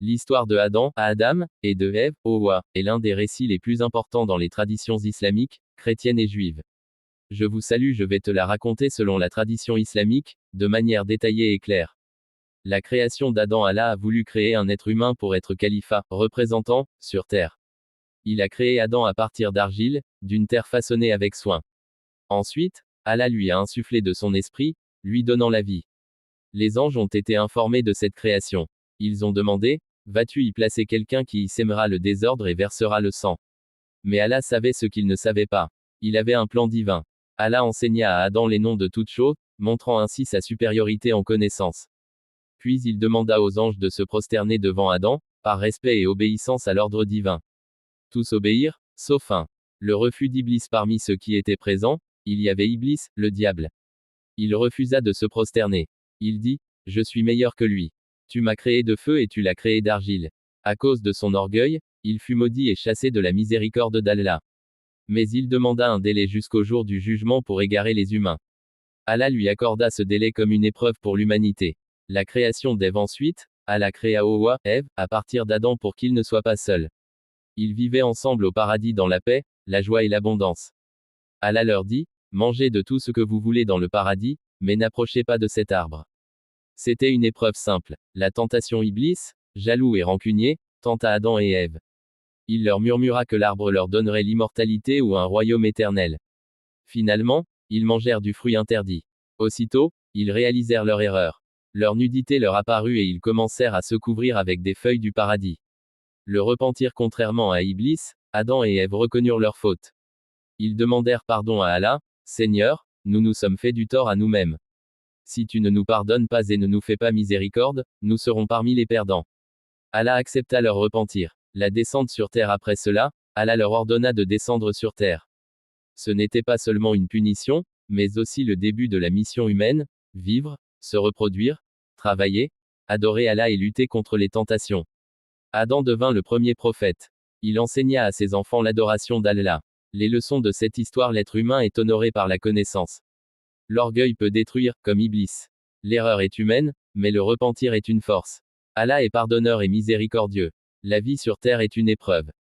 L'histoire de Adam, Adam, et de Ève, Hawa, est l'un des récits les plus importants dans les traditions islamiques, chrétiennes et juives. Je vous salue, je vais te la raconter selon la tradition islamique, de manière détaillée et claire. La création d'Adam. Allah a voulu créer un être humain pour être califat, représentant, sur terre. Il a créé Adam à partir d'argile, d'une terre façonnée avec soin. Ensuite, Allah lui a insufflé de son esprit, lui donnant la vie. Les anges ont été informés de cette création. Ils ont demandé, vas-tu y placer quelqu'un qui y sèmera le désordre et versera le sang? Mais Allah savait ce qu'il ne savait pas. Il avait un plan divin. Allah enseigna à Adam les noms de toutes choses, montrant ainsi sa supériorité en connaissance. Puis il demanda aux anges de se prosterner devant Adam, par respect et obéissance à l'ordre divin. Tous obéirent, sauf un. Le refus d'Iblis. Parmi ceux qui étaient présents, il y avait Iblis, le diable. Il refusa de se prosterner. Il dit, je suis meilleur que lui. Tu m'as créé de feu et tu l'as créé d'argile. À cause de son orgueil, il fut maudit et chassé de la miséricorde d'Allah. Mais il demanda un délai jusqu'au jour du jugement pour égarer les humains. Allah lui accorda ce délai comme une épreuve pour l'humanité. La création d'Ève. Ensuite, Allah créa Hawa, Ève, à partir d'Adam pour qu'ils ne soient pas seuls. Ils vivaient ensemble au paradis dans la paix, la joie et l'abondance. Allah leur dit, mangez de tout ce que vous voulez dans le paradis, mais n'approchez pas de cet arbre. C'était une épreuve simple. La tentation. Iblis, jaloux et rancunier, tenta Adam et Ève. Il leur murmura que l'arbre leur donnerait l'immortalité ou un royaume éternel. Finalement, ils mangèrent du fruit interdit. Aussitôt, ils réalisèrent leur erreur. Leur nudité leur apparut et ils commencèrent à se couvrir avec des feuilles du paradis. Le repentir. Contrairement à Iblis, Adam et Ève reconnurent leur faute. Ils demandèrent pardon à Allah, Seigneur, nous nous sommes fait du tort à nous-mêmes. Si tu ne nous pardonnes pas et ne nous fais pas miséricorde, nous serons parmi les perdants. Allah accepta leur repentir. La descente sur terre. Après cela, Allah leur ordonna de descendre sur terre. Ce n'était pas seulement une punition, mais aussi le début de la mission humaine, vivre, se reproduire, travailler, adorer Allah et lutter contre les tentations. Adam devint le premier prophète. Il enseigna à ses enfants l'adoration d'Allah. Les leçons de cette histoire. L'être humain est honoré par la connaissance. L'orgueil peut détruire, comme Iblis. L'erreur est humaine, mais le repentir est une force. Allah est pardonneur et miséricordieux. La vie sur terre est une épreuve.